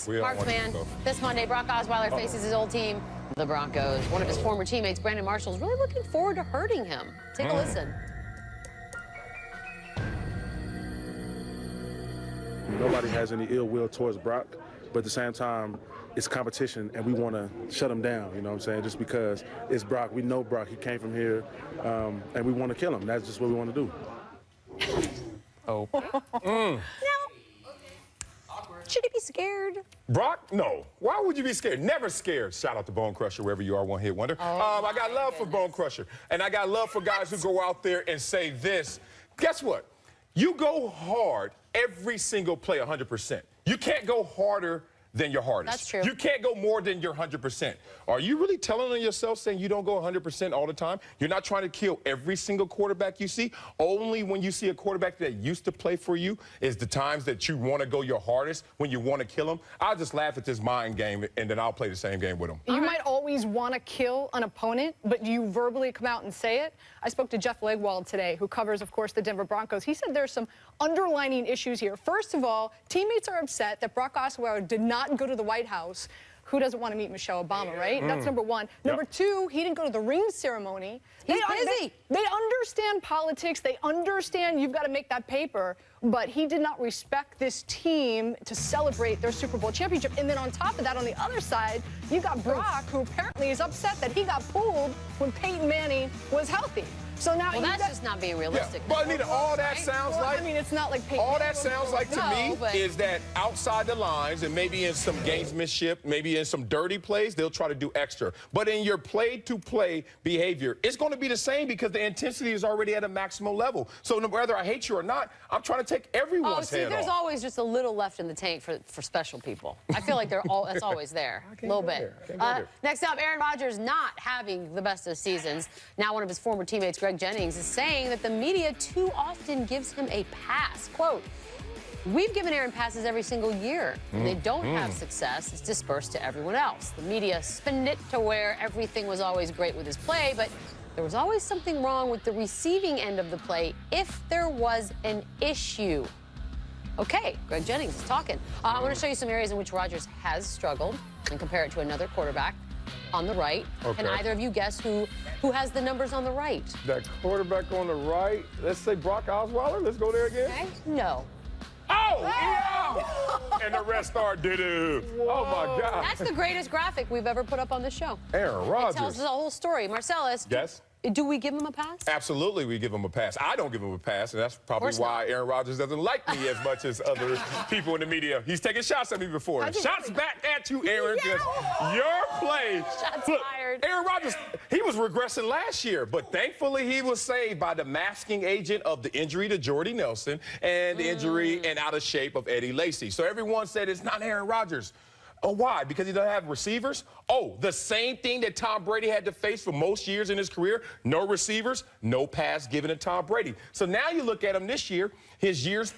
sports. Marksman. This Monday, Brock Osweiler faces his old team, the Broncos. One of his former teammates, Brandon Marshall, is really looking forward to hurting him. Take a listen. Nobody has any ill will towards Brock, but at the same time, it's competition, and we want to shut him down, you know what I'm saying? Just because it's Brock. We know Brock. He came from here, and we want to kill him. That's just what we want to do. Oh. Now, should he be scared? Brock? No. Why would you be scared? Never scared. Shout out to Bone Crusher, wherever you are, One Hit Wonder. I got love for Bone Crusher, and I got love for guys who go out there and say this. Guess what? You go hard every single play 100%. You can't go harder than your hardest. That's true. You can't go more than your 100%. Are you really telling on yourself saying you don't go 100% all the time? You're not trying to kill every single quarterback you see. Only when you see a quarterback that used to play for you is the times that you want to go your hardest, when you want to kill him. I'll just laugh at this mind game, and then I'll play the same game with him. You might always want to kill an opponent, but do you verbally come out and say it? I spoke to Jeff Legwold today, who covers, of course, the Denver Broncos. He said there's some underlining issues here. First of all, teammates are upset that Brock Osweiler did not go to the White House. Who doesn't want to meet Michelle Obama, right? That's number one. Number two, he didn't go to the ring ceremony. He's busy. They understand politics. They understand you've got to make that paper. But he did not respect this team to celebrate their Super Bowl championship. And then on top of that, on the other side, you got Brock, who apparently is upset that he got pulled when Peyton Manning was healthy. So now that's just not being realistic. But Anita, all that sounds like, I mean, it's not like Peyton all that sounds like to me but is that outside the lines and maybe in some gamesmanship, maybe in some dirty plays, they'll try to do extra. But in your play-to-play behavior, it's going to be the same because the intensity is already at a maximum level. So whether I hate you or not, I'm trying to take everyone's hand there's off. always just a little left in the tank for special people. I feel like it's always there, a little bit. Next up, Aaron Rodgers not having the best of seasons. Now one of his former teammates, Greg Jennings, is saying that the media too often gives him a pass. Quote, "We've given Aaron passes every single year. When they don't have success, it's dispersed to everyone else. The media spin it to where everything was always great with his play, but there was always something wrong with the receiving end of the play if there was an issue." Okay, Greg Jennings is talking. I want to show you some areas in which Rodgers has struggled and compare it to another quarterback on the right. Okay. Can either of you guess who has the numbers on the right? That quarterback on the right, let's say Brock Osweiler. Let's go there again. Okay. No. Oh, yeah! And the rest are doo-doo. Oh, my God. That's the greatest graphic we've ever put up on the show. Aaron Rodgers. It tells us the whole story. Marcellus. Yes? Do we give him a pass? Absolutely, we give him a pass. I don't give him a pass, and that's probably why Aaron Rodgers doesn't like me as much as other people in the media. He's taken shots at me before. Shots back at you, Aaron, because your play. Shots fired. Aaron Rodgers, he was regressing last year, but thankfully he was saved by the masking agent of the injury to Jordy Nelson and the injury and out of shape of Eddie Lacy. So everyone said it's not Aaron Rodgers. Oh, why? Because he doesn't have receivers? Oh, the same thing that Tom Brady had to face for most years in his career. No receivers, no pass given to Tom Brady. So now you look at him this year, his yards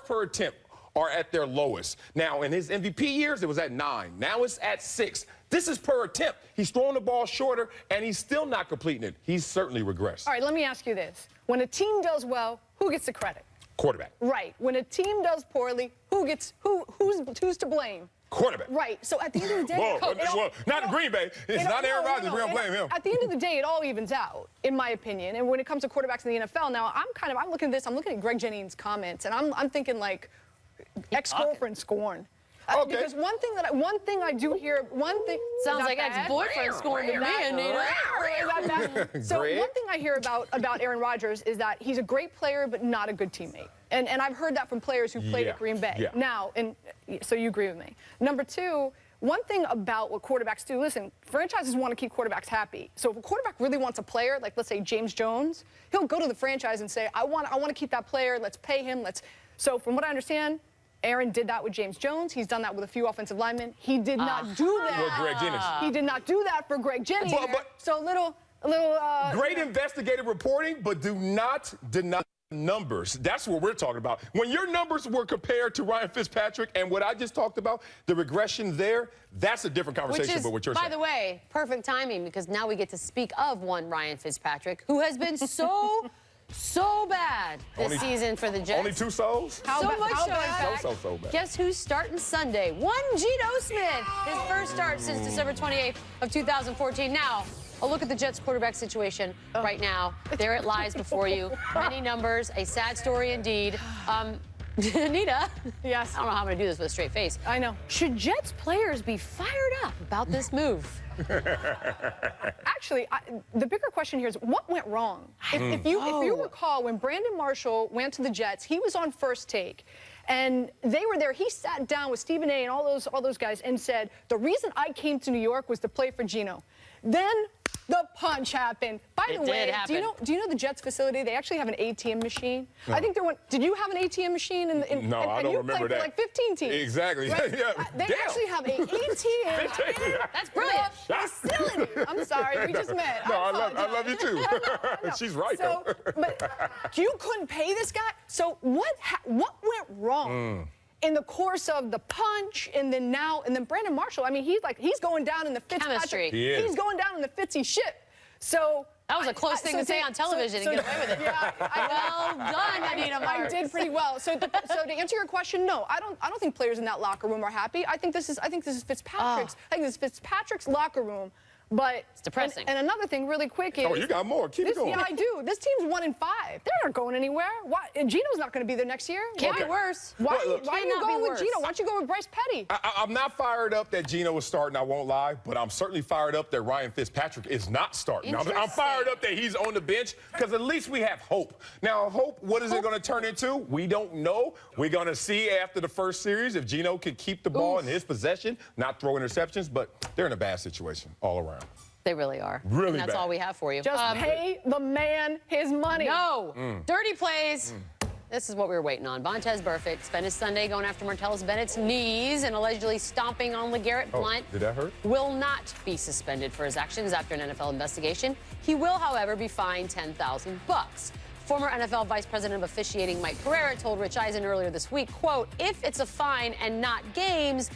per attempt are at their lowest. Now, in his MVP years, it was at 9. Now it's at 6. This is per attempt. He's throwing the ball shorter, and he's still not completing it. He's certainly regressed. All right, let me ask you this. When a team does well, who gets the credit? Quarterback. Right. When a team does poorly, who's to blame? Quarterback. Right. So at the end of the day, not in Green Bay. It's not Aaron Rodgers. We don't blame him. At the end of the day, it all evens out, in my opinion. And when it comes to quarterbacks in the NFL, now I'm looking at this. I'm looking at Greg Jennings' comments, and I'm thinking like ex-girlfriend scorn. Okay. Because one thing I do hear, sounds like ex-boyfriend scorn to me, Anita. So one thing I hear about Aaron Rodgers is that he's a great player, but not a good teammate. And I've heard that from players who played at Green Bay. Yeah. Now, and so you agree with me. Number two, one thing about what quarterbacks do, listen, franchises want to keep quarterbacks happy. So if a quarterback really wants a player, like let's say James Jones, he'll go to the franchise and say, I want to keep that player, let's pay him, So from what I understand, Aaron did that with James Jones. He's done that with a few offensive linemen. He did not do that. With Greg Jennings. He did not do that for Greg Jennings. So a little great investigative reporting, but do not deny numbers. That's what we're talking about. When your numbers were compared to Ryan Fitzpatrick and what I just talked about, the regression there, that's a different conversation. Which is, but what you're saying. by the way, perfect timing, because now we get to speak of one Ryan Fitzpatrick, who has been so so bad this season for the Jets. Only 2 souls? So much so bad. So bad. Guess who's starting Sunday? One Geno Smith. His first start since December 28th of 2014. Now, a look at the Jets quarterback situation right now. There it lies before you. Many numbers, a sad story indeed. Anita. Yes. I don't know how I'm going to do this with a straight face. I know. Should Jets players be fired up about this move? Actually, the bigger question here is what went wrong? If you recall, when Brandon Marshall went to the Jets, he was on First Take. And they were there. He sat down with Stephen A. and all those guys and said, the reason I came to New York was to play for Geno. Then the punch happened. By the way, do you know the Jets facility? They actually have an ATM machine. No. I think there went. Did you have an ATM machine? No, I don't remember that. And you played for like 15 teams. Exactly. Right? Yeah. They actually have an ATM. That's brilliant. Facility. I'm sorry, we just met. No, I love you too. I know. She's right, so, though. But you couldn't pay this guy. So what went wrong? In the course of the punch, and then Brandon Marshall. I mean, he's going down in the Fitzpatrick. Chemistry. He's going down in the Fitzy ship. So that was a close thing to say on television and get away with it. Yeah, well done, Anita Marks. I did pretty well. So to answer your question, no, I don't think players in that locker room are happy. I think this is Fitzpatrick's. I think this is Fitzpatrick's locker room. But it's depressing. And another thing, really quick, is you got more. Keep it going. Yeah, I do. This team's 1-5. They're not going anywhere. Why? Geno's not going to be there next year. Can't be worse. Why are you Cannot going be with Geno? Why don't you go with Bryce Petty? I'm not fired up that Geno is starting, I won't lie, but I'm certainly fired up that Ryan Fitzpatrick is not starting. I'm fired up that he's on the bench because at least we have hope. Now, hope, what is it going to turn into? We don't know. We're going to see after the first series if Geno can keep the ball in his possession, not throw interceptions, but they're in a bad situation all around. They really are. Really and that's bad. all we have for you. Just pay the man his money. No. Dirty plays. This is what we were waiting on. Vontaze Burfict spent his Sunday going after Marcellus Bennett's knees and allegedly stomping on LeGarrette Blount. Did that hurt? Will not be suspended for his actions after an NFL investigation. He will, however, be fined $10,000. Former NFL Vice President of Officiating Mike Pereira told Rich Eisen earlier this week, quote, if it's a fine and not games,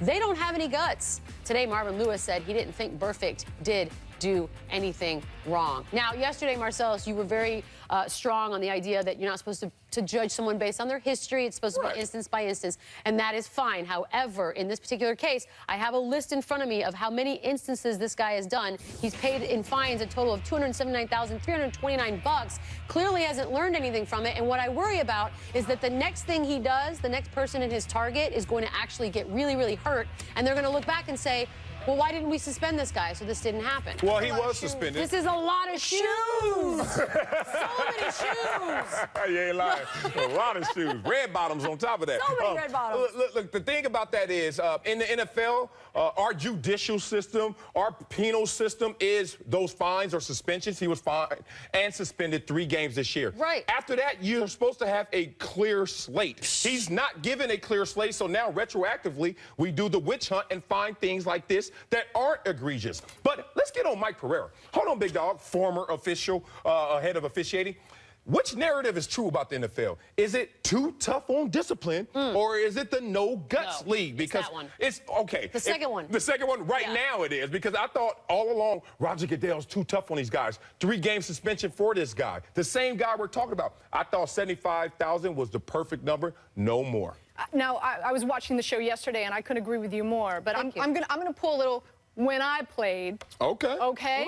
they don't have any guts. Today, Marvin Lewis said he didn't think Burfict did do anything wrong. Now, yesterday, Marcellus, you were very strong on the idea that you're not supposed to judge someone based on their history. It's supposed to be instance by instance, and that is fine. However, in this particular case, I have a list in front of me of how many instances this guy has done. He's paid in fines a total of $279,329. Clearly hasn't learned anything from it, and what I worry about is that the next thing he does, the next person in his target is going to actually get really, really hurt, and they're going to look back and say, well, why didn't we suspend this guy so this didn't happen? Well, he was suspended. This is a lot of shoes. So many shoes. You ain't lying. A lot of shoes. Red bottoms on top of that. So many red bottoms. Look, the thing about that is, in the NFL, our judicial system, our penal system is those fines or suspensions. He was fined and suspended 3 games this year. Right. After that, you're supposed to have a clear slate. He's not given a clear slate, so now retroactively, we do the witch hunt and find things like this that aren't egregious. But let's get on Mike Pereira. Hold on, big dog, former official, head of officiating. Which narrative is true about the NFL? Is it too tough on discipline, or is it the no guts league? Because that one. It's okay. The second one. The second one right now it is, because I thought all along Roger Goodell's too tough on these guys. 3-game suspension for this guy. The same guy we're talking about. I thought 75,000 was the perfect number, no more. Now, I was watching the show yesterday, and I couldn't agree with you more. But I'm gonna pull a little when I played. Okay. Okay?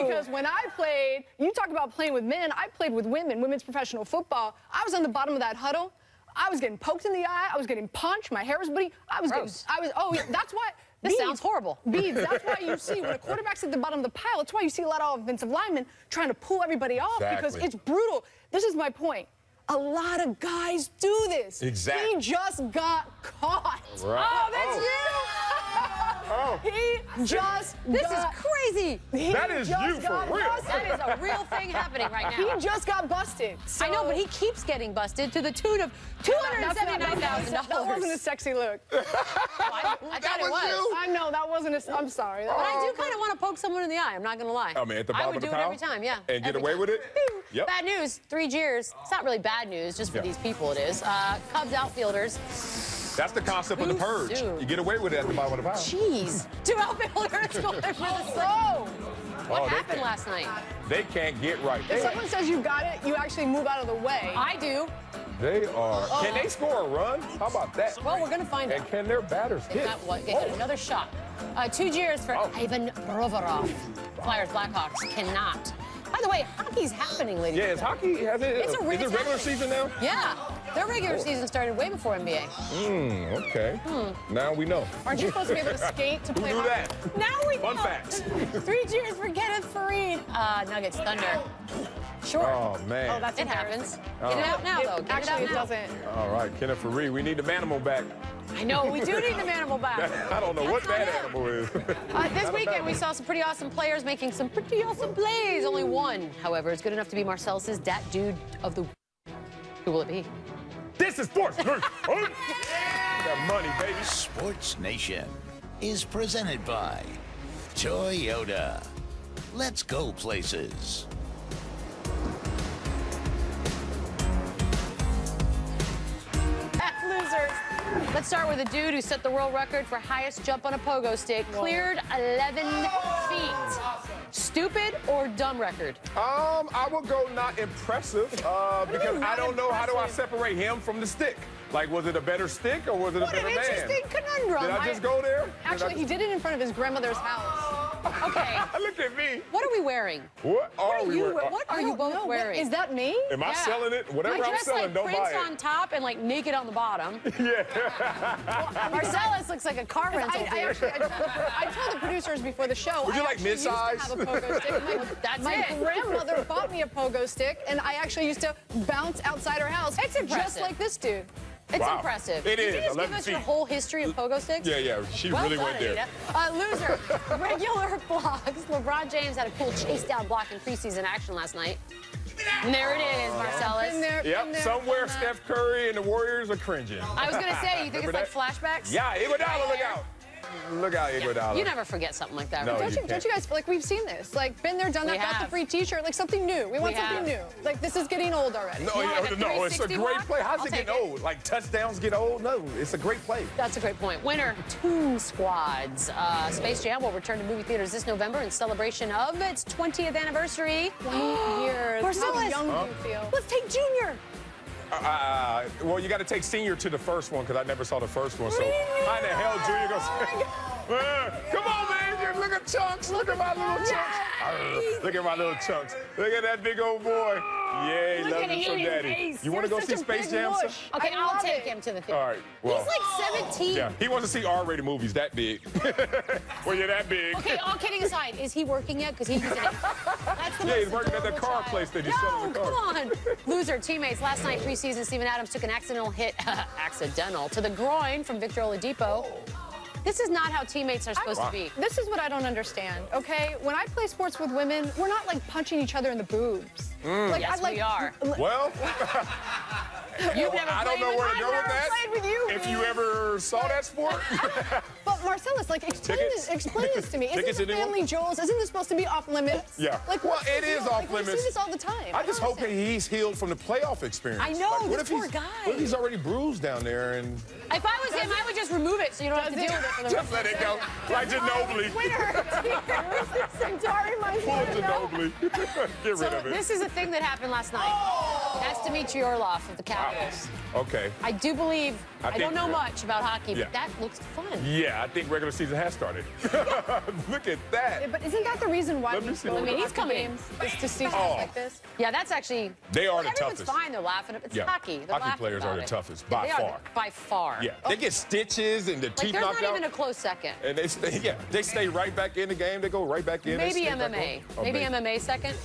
Because when I played, you talk about playing with men, I played with women, women's professional football. I was on the bottom of that huddle. I was getting poked in the eye. I was getting punched. My hair was bleeding. That's why. This sounds horrible. Beads, that's why you see when a quarterback's at the bottom of the pile, that's why you see a lot of offensive linemen trying to pull everybody off because it's brutal. This is my point. A lot of guys do this. Exactly. He just got caught. Right. Oh, that's you. He just This is crazy. That is you for real. That is a real thing happening right now. He just got busted. So I know, but he keeps getting busted to the tune of $279,000. That wasn't a sexy look. I thought it was. I know, that wasn't a... I'm sorry. But I do kind of want to poke someone in the eye. I'm not going to lie. I mean, at the bottom I would of the do it pile? every time, yeah. And get every away time. with it? Yep. Bad news, 3 jeers. It's not really bad news, just for these people it is. Cubs outfielders That's the concept of the purge. soon. You get away with it at the bottom of the pile. Jeez. 2 outfielders going for the throw. What happened last night? They can't get right. If someone says you got it, you actually move out of the way. I do. They are. Can they score a run? How about that? Well, we're going to find And out. can their batters hit? Get another shot. 2 cheers for Ivan Provorov. Flyers Blackhawks cannot. By the way, hockey's happening, ladies. Yeah, is hockey, is it regular season now? Yeah. Their regular season started way before NBA. Okay. Now we know. Aren't you supposed to be able to skate to play do hockey? that. Now we Fun know. facts. 3 cheers for Kenneth Farid. Nuggets Thunder. Sure. Oh, man. Oh, that's It embarrassing. happens. Get it out now, though. Get Actually, it it out now. doesn't. All right, Kenneth Farid, we need the manimal back. I know, we do need the manimal back. I don't know what That's that not it. animal is. This weekend, we saw some pretty awesome players making some pretty awesome plays. Only one, however, is good enough to be Marcellus's Dat Dude of the... Who will it be? This is SportsNation. Got money, baby. SportsNation is presented by Toyota. Let's go places. Losers. Let's start with a dude who set the world record for highest jump on a pogo stick. Cleared 11 feet. Stupid or dumb record? I would go not impressive because I don't know how do I separate him from the stick. Like, was it a better stick or was it a What an better man? interesting conundrum. Did I just go there? Actually, he did it in front of his grandmother's house. Okay. Look at me. What are we wearing? What are we wearing? What are you both wearing? Is that me? Am I selling it? Whatever I I'm dress selling, like don't Prince buy it. on top and like naked on the bottom. Yeah. Marcellus looks like a car rental. I told the producers before the show. Would you I like actually used to mid-size? have a pogo stick. That's My it. grandmother bought me a pogo stick, and I actually used to bounce outside her house. It's impressive. Just like this dude. It's Wow. impressive. It Did you is, just give 11 us your feet. whole history of pogo sticks? Yeah. She Well really done, went there. Anita. Loser. Regular blocks. LeBron James had a cool chase down block in preseason action last night. And there it is, Marcellus. Been there, Yep. been there, Somewhere done that. Steph Curry and the Warriors are cringing. I was going to say, you think Remember it's like flashbacks? Yeah, Iguodala, look out. Look out, Iguodala. You never forget something like that. No, right? Don't you guys, like, we've seen this. Like, been there, done We that, got have. the free t-shirt, like something new. We want We something have. new. Like, this is getting old already. No, You want like a no, it's a 360 great block? play. How's I'll it getting take it. old? Like touchdowns get old? No, it's a great play. That's a great point. Winner, Toon Squads. Space Jam will return to movie theaters this November in celebration of its 20th anniversary. 20 years. Marcellus. How young do you feel? Let's take Junior. Well, you got to take senior to the first one because I never saw the first one. So how the hell Junior goes? Come on, man! Look at Chunks. Look at my little chunks. Look at my little chunks. Look at that big old boy. Yay, Look love at him so, his daddy. face. You want to go You're see such a Space big Jam? mush. Okay, I I'll love take it. him to the theater. All right. Well, He's like 17. yeah, he wants to see R-rated movies that big. Well, you're that big. Okay, all kidding aside, is he working yet? Because he's in it. That's the Yeah, he's most working at the adorable car child. place that he's No, selling the car. come on. Loser teammates. Last night, preseason, Steven Adams took an accidental hit, to the groin from Victor Oladipo. This is not how teammates are supposed to be. This is what I don't understand, okay? When I play sports with women, we're not like punching each other in the boobs. Like, Yes, we are. Well, You've never I don't played know with where to I've go with never that. played with you, If man. you ever saw that sport. But Marcellus, like, explain this to me. Tickets, Isn't the anyone? family jewels? Isn't this supposed to be off limits? Yeah. Like, Well, what's the it is deal? off Like, we limits. see this all the time. I just don't hope that understand. he's healed from the playoff experience. I know, Like, what this if poor he's, guy. What if he's already bruised down there and If I was him, I would just remove it so you don't have to deal with it for the just let it go? Like Ginobili. Winner. Santari, my Pull Ginobili. Get rid So of it. this is a thing that happened last night. That's Dmitry Orlov of the Capitals. Okay. I do believe, I think- don't know much about hockey, Yeah. but that looks fun. Yeah, I think regular season has started. Look at that. But isn't that the reason why Let me we see go what to it he's hockey coming. games? Is to see stuff Oh. like this? Yeah, that's actually. They are the everyone's toughest. fine. They're laughing. It's Yeah. hockey. They're Hockey laughing players about are the it. toughest, by They are far. by far. Yeah, they get stitches and the Like teeth there's knocked not out. even a close second. And they stay right back in the game. They go right back in. Maybe they stay back MMA. on. Oh, Maybe MMA second.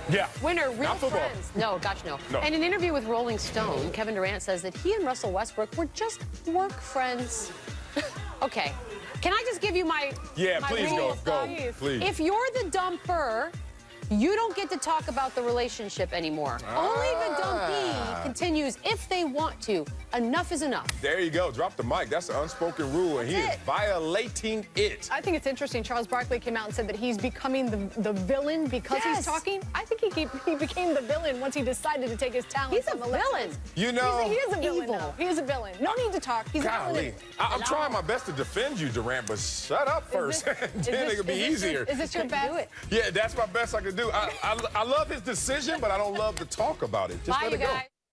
Yeah. Winner, real Not football. friends. No, gosh, no. No. In an interview with Rolling Stone, Kevin Durant says that he and Russell Westbrook were just work friends. Okay. Can I just give you my Yeah, my please rule go. of Go. thumb? Please. If you're the dumper, You don't get to talk about the relationship anymore. Only the dumpee continues if they want to. Enough is enough. There you go. Drop the mic. That's an unspoken rule, and he is violating it. I think it's interesting. Charles Barkley came out and said that he's becoming the villain because he's talking. I think he became the villain once he decided to take his talents. He's a villain. You know, he is a villain. Evil. Now. He is a villain. No need to talk. He's a villain. I'm trying my best to defend you, Durant, but shut up first. Then it'll be easier. Is this your best? Yeah, that's my best I can do. I love his decision, but I don't love to talk about it. Just Bye, let you it go. guys.